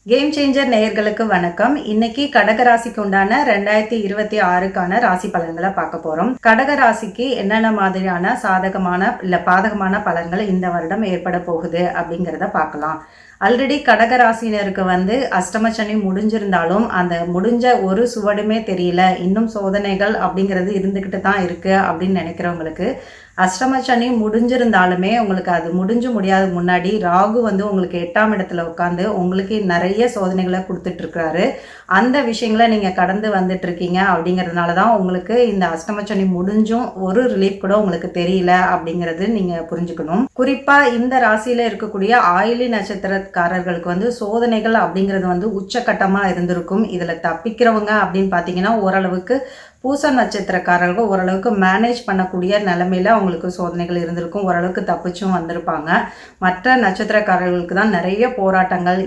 Game changer நேயர்களுக்கு வணக்கம். இன்னைக்கு கடகராசிக்கு உண்டான 2026க்கான ராசி பலன்களை பார்க்க போறோம். கடகராசிக்கு என்னென்ன மாதிரியான சாதகமான இல்ல பாதகமான பலன்கள் இந்த வருடம் ஏற்பட போகுது அப்படிங்கிறத பார்க்கலாம். ஆல்ரெடி கடகராசினருக்கு அஷ்டம சனி முடிஞ்சிருந்தாலும் அந்த முடிஞ்ச ஒரு சுவடுமே தெரியல, இன்னும் சோதனைகள் அப்படிங்கிறது இருந்துக்கிட்டு தான் இருக்கு அப்படின்னு நினைக்கிறவங்களுக்கு அஷ்டம சனி முடிஞ்சிருந்தாலுமே உங்களுக்கு அது முடிஞ்சு முடியாத முன்னாடி ராகு உங்களுக்கு 8ஆம் இடத்துல உட்காந்து உங்களுக்கு நிறைய சோதனைகளை கொடுத்துட்டு இருக்கிறாரு. அந்த விஷயங்களை நீங்க கடந்து வந்துட்டு இருக்கீங்க அப்படிங்கிறதுனால தான் உங்களுக்கு இந்த அஷ்டம சனி முடிஞ்சும் ஒரு ரிலீஃப் கூட உங்களுக்கு தெரியல அப்படிங்கிறது நீங்க புரிஞ்சுக்கணும். குறிப்பா இந்த ராசியில இருக்கக்கூடிய ஆயிலி நட்சத்திரக்காரர்களுக்கு சோதனைகள் அப்படிங்கிறது உச்சகட்டமா இருந்திருக்கும். இதுல தப்பிக்கிறவங்க அப்படின்னு பாத்தீங்கன்னா ஓரளவுக்கு பூச நட்சத்திரக்காரர்கள் ஓரளவுக்கு மேனேஜ் பண்ணக்கூடிய நிலைமையில அவங்களுக்கு சோதனைகள் இருந்திருக்கும், ஓரளவுக்கு தப்பிச்சும் வந்திருப்பாங்க. மற்ற நட்சத்திரக்காரர்களுக்கு தான் நிறைய போராட்டங்கள்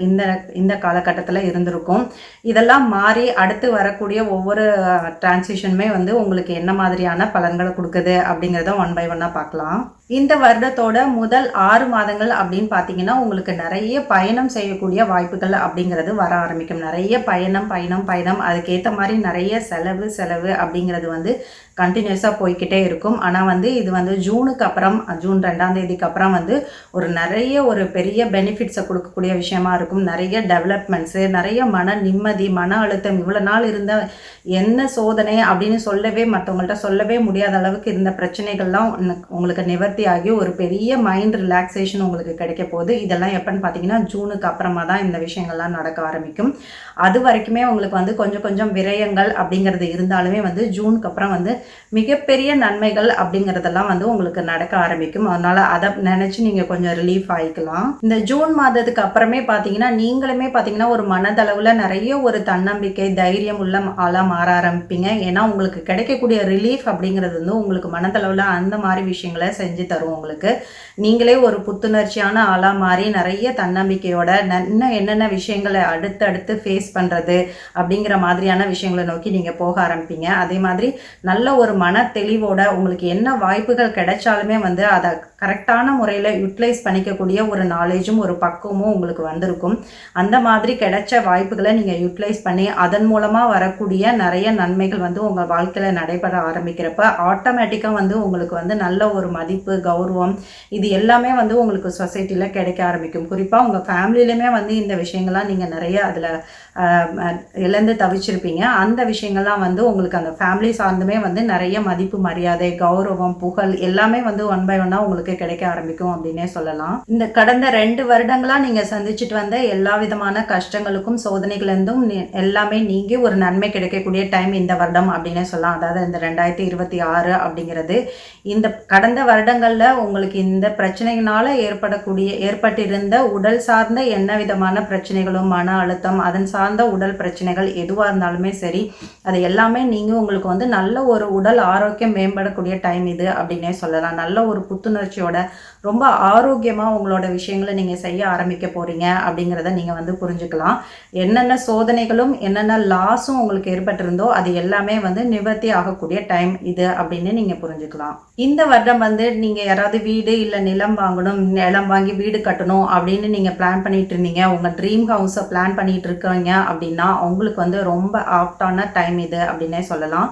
இந்த காலகட்டத்தில் இருந்திருக்கும். இதெல்லாம் மாறி அடுத்து வரக்கூடிய ஒவ்வொரு டிரான்சிஷனுமே உங்களுக்கு என்ன மாதிரியான பலன்களை கொடுக்குது அப்படிங்கிறத 1 by 1 பார்க்கலாம். இந்த வருடத்தோட முதல் 6 மாதங்கள் அப்படின்னு பார்த்தீங்கன்னா உங்களுக்கு நிறைய பயணம் செய்யக்கூடிய வாய்ப்புகள் அப்படிங்கிறது வர ஆரம்பிக்கும். நிறைய பயணம் அதுக்கேற்ற மாதிரி நிறைய செலவு அப்படிங்கிறது கண்டினியூஸாக போய்கிட்டே இருக்கும். ஆனால் இது ஜூனுக்கு அப்புறம், ஜூன் 2ஆம் தேதிக்கு அப்புறம் ஒரு பெரிய பெனிஃபிட்ஸை கொடுக்கக்கூடிய விஷயமா இருக்கும். நிறைய டெவலப்மெண்ட்ஸு, நிறைய மன நிம்மதி, மன அழுத்தம், இவ்வளோ நாள் இருந்த என்ன சோதனை அப்படின்னு மற்றவங்கள்ட்ட சொல்லவே முடியாத அளவுக்கு இருந்த பிரச்சனைகள்லாம் உங்களுக்கு நிவர்த்தி ஆகி ஒரு பெரிய மைண்ட் ரிலாக்ஸேஷன் உங்களுக்கு கிடைக்க போகுது. இதெல்லாம் எப்பன்னு பார்த்தீங்கன்னா ஜூனுக்கு அப்புறமா தான் இந்த விஷயங்கள்லாம் நடக்க ஆரம்பிக்கும். அது வரைக்குமே உங்களுக்கு கொஞ்சம் விரயங்கள் அப்படிங்கிறது இருந்தாலுமே ஜூனுக்கு அப்புறம் மிகப்பெரிய நன்மைகள் அப்படிங்கிறதெல்லாம் உங்களுக்கு நடக்க ஆரம்பிக்கும். அதனால அதை நினைச்சு நீங்க கொஞ்சம் ரிலீஃப் ஆயிக்கலாம். இந்த ஜூன் மாதத்துக்கு அப்புறமே பார்த்தீங்கன்னா நீங்களுமே பார்த்தீங்கன்னா ஒரு மனதளவுல நிறைய ஒரு தன்னம்பிக்கை, தைரியம் உள்ள ஆளா மாற ஆரம்பிப்பீங்க. ஏன்னா உங்களுக்கு கிடைக்கக்கூடிய ரிலீஃப் அப்படிங்கிறது உங்களுக்கு மனதளவுல அந்த மாதிரி விஷயங்களை செஞ்சு தரும். உங்களுக்கு நீங்களே ஒரு புத்துணர்ச்சியான ஆளா மாறி நிறைய தன்னம்பிக்கையோட இன்னும் என்னென்ன விஷயங்களை அடுத்து ஃபேஸ் பண்றது அப்படிங்கிற மாதிரியான விஷயங்களை நோக்கி நீங்க போக ஆரம்பிப்பீங்க. அதே மாதிரி நல்ல ஒரு மன தெளிவோட உங்களுக்கு என்ன வாய்ப்புகள் கிடைச்சாலுமே அதை கரெக்டான முறையில் யூட்டிலைஸ் பண்ணிக்கக்கூடிய ஒரு நாலேஜும் ஒரு பக்குவமும் உங்களுக்கு வந்திருக்கும். அந்த மாதிரி கிடைச்ச வாய்ப்புகளை நீங்கள் யூட்டிலைஸ் பண்ணி அதன் மூலமாக வரக்கூடிய நிறைய நன்மைகள் உங்கள் வாழ்க்கையில் நடைபெற ஆரம்பிக்கிறப்ப ஆட்டோமேட்டிக்காக உங்களுக்கு நல்ல ஒரு மதிப்பு, கௌரவம் இது எல்லாமே உங்களுக்கு சொசைட்டியில் கிடைக்க ஆரம்பிக்கும். குறிப்பாக உங்கள் ஃபேமிலியிலுமே இந்த விஷயங்கள்லாம் நீங்கள் நிறைய அதில் இழந்து தவிச்சிருப்பீங்க. அந்த விஷயங்கள்லாம் உங்களுக்கு அந்த ஃபேமிலி சார்ந்துமே நிறைய மதிப்பு, மரியாதை, கௌரவம், புகழ் எல்லாமே 1 by 1 உங்களுக்கு கிடைக்க ஆரம்பிக்கும் அப்படின்னே சொல்லலாம். இந்த கடந்த 2 வருடங்களா நீங்க சந்திச்சுட்டு வந்த எல்லா விதமான கஷ்டங்களுக்கும் சோதனைகளிலிருந்தும் எல்லாமே நீங்கி ஒரு நன்மை கிடைக்கக்கூடிய டைம் இந்த வருடம் அப்படின்னே சொல்லலாம். அதாவது இந்த 2026 அப்படிங்கிறது இந்த கடந்த வருடங்கள்ல உங்களுக்கு இந்த பிரச்சனைகளால ஏற்பட்டிருந்த உடல் சார்ந்த என்ன விதமான பிரச்சனைகளும், மன அழுத்தம், அதன் சார்ந்த உடல் பிரச்சனைகள் எதுவா இருந்தாலுமே சரி, அது எல்லாமே நீங்க உங்களுக்கு நல்ல ஒரு உடல் ஆரோக்கியம் மேம்படக்கூடிய டைம் இது அப்படின்னே சொல்லலாம். நல்ல ஒரு புத்துணர்ச்சியோட ரொம்ப ஆரோக்கியமா உங்களோட விஷயங்களை நீங்க செய்ய ஆரம்பிக்க போறீங்க அப்படிங்கிறத நீங்க புரிஞ்சுக்கலாம். என்னென்ன சோதனைகளும் என்னென்ன லாஸும் உங்களுக்கு ஏற்பட்டிருந்தோ அது எல்லாமே நிவர்த்தி ஆகக்கூடிய டைம் இது அப்படின்னு நீங்க புரிஞ்சுக்கலாம். இந்த வருடம் நீங்க யாராவது வீடு இல்ல நிலம் வாங்கணும், நிலம் வாங்கி வீடு கட்டணும் அப்படின்னு நீங்க பிளான் பண்ணிட்டு இருந்தீங்க, உங்க ட்ரீம் ஹவுஸை பிளான் பண்ணிட்டு இருக்கீங்க அப்படின்னா உங்களுக்கு ரொம்ப ஆப்டான டைம் இது அப்படின்னே சொல்லலாம்.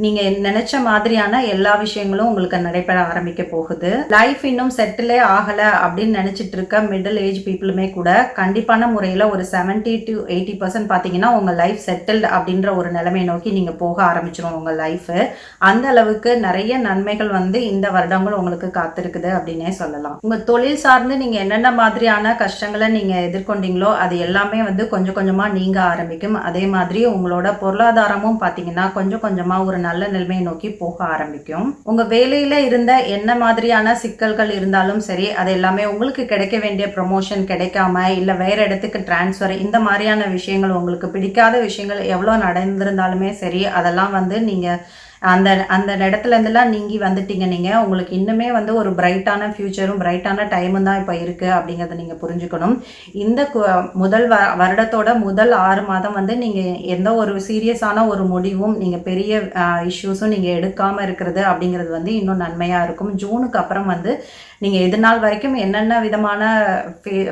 நீங்க நினைச்ச மாதிரியான எல்லா விஷயங்களும் உங்களுக்கு நடைபெற ஆரம்பிக்க போகுது. லைஃப் இன்னும் செட்டிலே ஆகல அப்படின்னு நினைச்சிட்டு இருக்க மிடில் ஏஜ் பீப்புளுமே கூட கண்டிப்பான முறையில ஒரு 70 to 80% பாத்தீங்கன்னா உங்க லைஃப் செட்டில்டு அப்படின்ற ஒரு நிலைமையை நோக்கி நீங்க போக ஆரம்பிச்சிடும். உங்க லைஃப் அந்த அளவுக்கு நிறைய நன்மைகள் இந்த வருடங்கள் உங்களுக்கு காத்திருக்குது அப்படின்னே சொல்லலாம். உங்க தொழில் சார்ந்து நீங்க என்னென்ன மாதிரியான கஷ்டங்களை நீங்க எதிர்கொண்டீங்களோ அது எல்லாமே கொஞ்சம் கொஞ்சமா நீங்க ஆரம்பிக்கும். அதே மாதிரி உங்களோட பொருளாதாரமும் பாத்தீங்கன்னா கொஞ்சம் கொஞ்சமா ஒரு நல்ல நிலைமையை நோக்கி போக ஆரம்பிக்கும். உங்க வேலையில இருந்த என்ன மாதிரியான சிக்கல்கள் இருந்தாலும் சரி, அது எல்லாமே உங்களுக்கு கிடைக்க வேண்டிய ப்ரமோஷன் கிடைக்காம இல்ல வேற இடத்துக்கு டிரான்ஸ்ஃபர், இந்த மாதிரியான விஷயங்கள் உங்களுக்கு பிடிக்காத விஷயங்கள் எவ்வளவு நடந்திருந்தாலுமே சரி, அதெல்லாம் நீங்க அந்த இடத்துல இருந்தெல்லாம் நீங்கி வந்துட்டீங்க. நீங்க உங்களுக்கு இன்னுமே ஒரு பிரைட்டான ஃபியூச்சரும் பிரைட்டான டைமும் தான் இப்போ இருக்கு அப்படிங்கிறத நீங்க புரிஞ்சுக்கணும். இந்த முதல் வருடத்தோட முதல் 6 மாதம் நீங்க எந்த ஒரு சீரியஸான ஒரு முடிவும், நீங்க பெரிய இஷ்யூஸும் நீங்க எடுக்காம இருக்கிறது அப்படிங்கிறது இன்னும் நன்மையா இருக்கும். ஜூனுக்கு அப்புறம் நீங்கள் இது நாள் வரைக்கும் என்னென்ன விதமான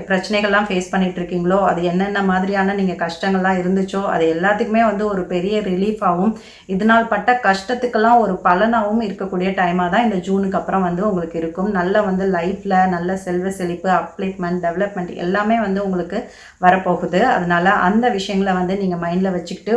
பிரச்சனைகள்லாம் ஃபேஸ் பண்ணிட்டு இருக்கீங்களோ, அது என்னென்ன மாதிரியான நீங்கள் கஷ்டங்கள்லாம் இருந்துச்சோ அது எல்லாத்துக்குமே வந்து ஒரு பெரிய ரிலீஃபாகவும் இது நாள் பட்ட கஷ்டத்துக்கெல்லாம் ஒரு பலனாகவும் இருக்கக்கூடிய டைமாக தான் இந்த ஜூனுக்கு அப்புறம் வந்து உங்களுக்கு இருக்கும். நல்ல வந்து லைஃப்பில் நல்ல செல்வ செழிப்பு, அப்லிப்மெண்ட், டெவலப்மெண்ட் எல்லாமே வந்து உங்களுக்கு வரப்போகுது. அதனால அந்த விஷயங்களை வந்து நீங்கள் மைண்டில் வச்சுக்கிட்டு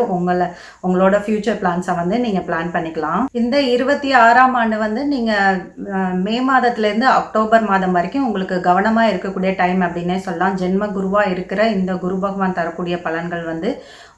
உங்களோட ஃபியூச்சர் பிளான்ஸை வந்து நீங்கள் பிளான் பண்ணிக்கலாம். இந்த 26ஆம் ஆண்டு வந்து நீங்கள் மே மாதத்துலேருந்து அக்டோபர் மாதம் வரைக்கும் உங்களுக்கு கவனமாக இருக்கக்கூடிய டைம் அப்படின்னே சொல்லலாம். ஜென்ம குருவாக இருக்கிற இந்த குரு பகவான் தரக்கூடிய பலன்கள் வந்து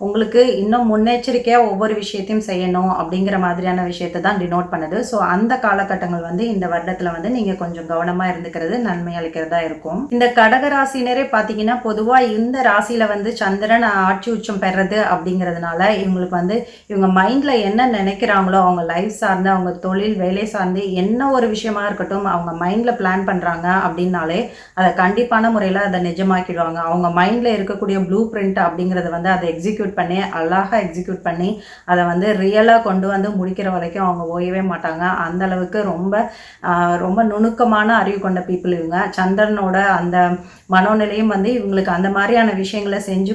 உங்களுக்கு இன்னும் முன்னெச்சரிக்கையாக ஒவ்வொரு விஷயத்தையும் செய்யணும் அப்படிங்கிற மாதிரியான விஷயத்தை தான் டினோட் பண்ணுது. ஸோ அந்த காலகட்டங்கள் வந்து இந்த வருடத்தில் வந்து நீங்கள் கொஞ்சம் கவனமாக இருந்துக்கிறது நன்மை அளிக்கிறதா இருக்கும். இந்த கடகராசினரே பார்த்தீங்கன்னா பொதுவாக இந்த ராசியில் வந்து சந்திரன் ஆட்சி உச்சம் பெறது அப்படிங்கிறதுனால இவங்களுக்கு வந்து இவங்க மைண்டில் என்ன நினைக்கிறாங்களோ, அவங்க லைஃப் சார்ந்து, அவங்க தொழில் வேலை சார்ந்து என்ன ஒரு விஷயமா இருக்கட்டும், அவங்க மைண்டில் பிளான் பண்ணுறாங்க அப்படின்னாலே அதை கண்டிப்பான முறையில் அதை நிஜமாக்கிடுவாங்க. அவங்க மைண்டில் இருக்கக்கூடிய ப்ளூ பிரிண்ட் அப்படிங்கிறத வந்து அதை எக்ஸிக்யூட் பண்ணி அழகாக எக்ஸிக்யூட் பண்ணி அதை வந்து ரியலாக கொண்டு வந்து முடிக்கிற வரைக்கும் அவங்க ஓயவே மாட்டாங்க. அந்த அளவுக்கு ரொம்ப ரொம்ப நுணுக்கமான அறிவு கொண்ட பீப்புள் இவங்க. சந்திரனோட அந்த மனோநிலையும் வந்து இவங்களுக்கு அந்த மாதிரியான விஷயங்களை செஞ்சு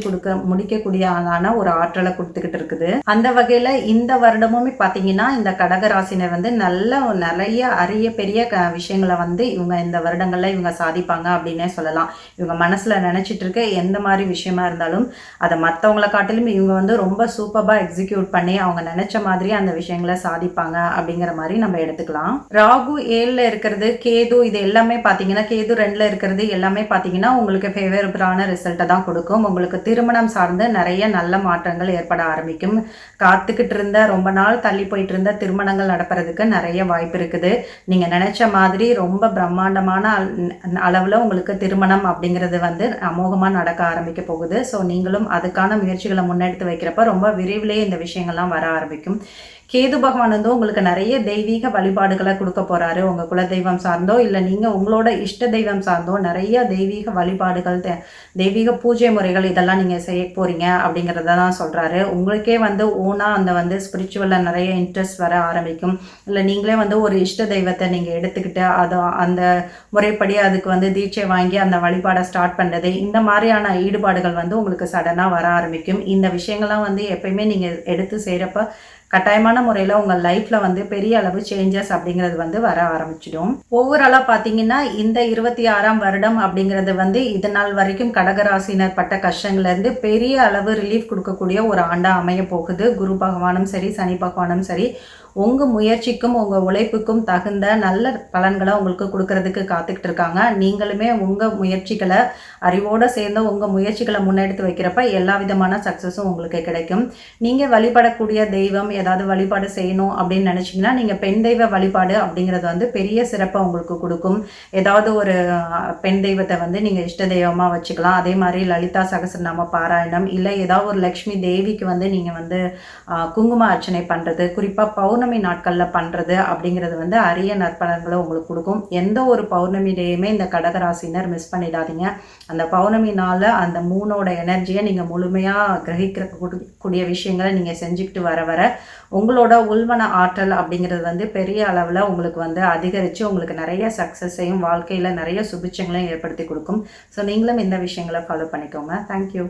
முடிக்கக்கூடியதான ஒரு ஆற்றலை கொடுத்துக்கிட்டு இருக்குது. அந்த வகையில் இந்த வருடமுமே பார்த்தீங்கன்னா இந்த கடகராசினர் வந்து நிறைய அரிய பெரிய விஷயங்களை வந்து இவங்க இந்த வருடங்களில் இவங்க சாதிப்பாங்க அப்படின்னே சொல்லலாம். இவங்க மனசில் நினச்சிட்டு இருக்க எந்த மாதிரி விஷயமா இருந்தாலும் அதை மற்றவங்களை காட்டிலும் இவங்க வந்து ரொம்ப சூப்பராக எக்ஸிக்யூட் பண்ணி அவங்க நினைச்ச மாதிரி அந்த விஷயங்களை சாதிப்பாங்க அப்படிங்கிற மாதிரி நம்ம எடுத்துக்கலாம். ராகு 7ல் இருக்கிறது, கேது இது எல்லாமே பார்த்தீங்கன்னா கேது 2ல் இருக்கிறது எல்லாமே பார்த்தீங்கன்னா உங்களுக்கு ஃபேவரபிளான ரிசல்ட்டை தான் கொடுக்கும். உங்களுக்கு திருமணம் சார்ந்து நிறைய நல்ல மாற்றங்கள் ஏற்பட ஆரம்பிக்கும். காத்துக்கிட்டு இருந்த ரொம்ப நாள் தள்ளி போயிட்டு இருந்த திருமணங்கள் நடப்பறதுக்கு நிறைய வாய்ப்பு இருக்குது. நீங்கள் நினைச்ச மாதிரி ரொம்ப பிரம்மாண்டமான அளவில் உங்களுக்கு திருமணம் அப்படிங்கிறது வந்து அமோகமாக நடக்க ஆரம்பிக்க போகுது. ஸோ நீங்களும் அதுக்கான முயற்சிகளை முன்னெடுத்து வைக்கிறப்ப ரொம்ப விரைவிலே இந்த விஷயங்கள்லாம் வர ஆரம்பிக்கும். கேது பகவான் வந்து உங்களுக்கு நிறைய தெய்வீக வழிபாடுகளை கொடுக்க போறாரு. உங்க குலதெய்வம் சார்ந்தோ இல்லை நீங்க உங்களோட இஷ்ட தெய்வம் சார்ந்தோ நிறைய தெய்வீக வழிபாடுகள், தெய்வீக பூஜை முறைகள் இதெல்லாம் நீங்க செய்ய போறீங்க அப்படிங்கிறத தான் சொல்றாரு. உங்களுக்கே வந்து ஓனா அந்த வந்து ஸ்பிரிச்சுவல்ல நிறைய இன்ட்ரெஸ்ட் வர ஆரம்பிக்கும். இல்லை நீங்களே வந்து ஒரு இஷ்ட தெய்வத்தை நீங்க எடுத்துக்கிட்டு அதை அந்த முறைப்படி அதுக்கு வந்து தீட்சை வாங்கி அந்த வழிபாடை ஸ்டார்ட் பண்றது, இந்த மாதிரியான ஈடுபாடுகள் வந்து உங்களுக்கு சடனாக வர ஆரம்பிக்கும். இந்த விஷயங்கள்லாம் வந்து எப்பயுமே நீங்க எடுத்து செய்யறப்ப கட்டாயமான முறையில் உங்கள் லைஃப்பில் வந்து பெரிய அளவு சேஞ்சஸ் அப்படிங்கிறது வந்து வர ஆரம்பிச்சிடும். ஓவராலாக பார்த்தீங்கன்னா இந்த 26ஆம் வருடம் அப்படிங்கிறது வந்து இது நாள் வரைக்கும் கடகராசினர் பட்ட கஷ்டங்கள்லேருந்து பெரிய அளவு ரிலீஃப் கொடுக்கக்கூடிய ஒரு ஆண்டாக அமைய போகுது. குரு பகவானும் சரி, சனி பகவானும் சரி, உங்கள் முயற்சிக்கும் உங்கள் உழைப்புக்கும் தகுந்த நல்ல பலன்களை உங்களுக்கு கொடுக்கறதுக்கு காத்துக்கிட்டு இருக்காங்க. நீங்களுமே உங்கள் முயற்சிகளை அறிவோடு சேர்ந்து உங்கள் முயற்சிகளை முன்னெடுத்து வைக்கிறப்ப எல்லா விதமான சக்ஸஸும் உங்களுக்கு கிடைக்கும். நீங்கள் வழிபடக்கூடிய தெய்வம் ஏதாவது வழிபாடு செய்யணும் அப்படின்னு நினச்சிங்கன்னா நீங்கள் பெண் தெய்வ வழிபாடு அப்படிங்கிறது வந்து பெரிய சிறப்பை உங்களுக்கு கொடுக்கும். ஏதாவது ஒரு பெண் தெய்வத்தை வந்து நீங்கள் இஷ்ட தெய்வமாக வச்சுக்கலாம். அதே மாதிரி லலிதா சகஸ்ரநாம பாராயணம், இல்லை ஏதாவது ஒரு லக்ஷ்மி தேவிக்கு வந்து நீங்கள் வந்து குங்கும அர்ச்சனை பண்ணுறது, குறிப்பாக பௌர்ணமி நாட்களில் பண்ணுறது அப்படிங்கிறது வந்து அரிய நற்பலன்களை உங்களுக்கு கொடுக்கும். எந்த ஒரு பௌர்ணமி டேயுமே இந்த கடகராசினர் மிஸ் பண்ணிடாதீங்க. அந்த பௌர்ணமி நாளில் அந்த மூணோட எனர்ஜியை நீங்கள் முழுமையாக கிரகிக்கக்கூடிய விஷயங்களை நீங்கள் செஞ்சுக்கிட்டு வர வர உங்களோட உள்மன ஆற்றல் அப்படிங்கிறது வந்து பெரிய அளவில் உங்களுக்கு வந்து அதிகரித்து உங்களுக்கு நிறைய சக்ஸஸையும் வாழ்க்கையில் நிறைய சுபிட்சங்களையும் ஏற்படுத்தி கொடுக்கும். ஸோ நீங்களும் இந்த விஷயங்களை ஃபாலோ பண்ணிக்கோங்க. தேங்க்யூ.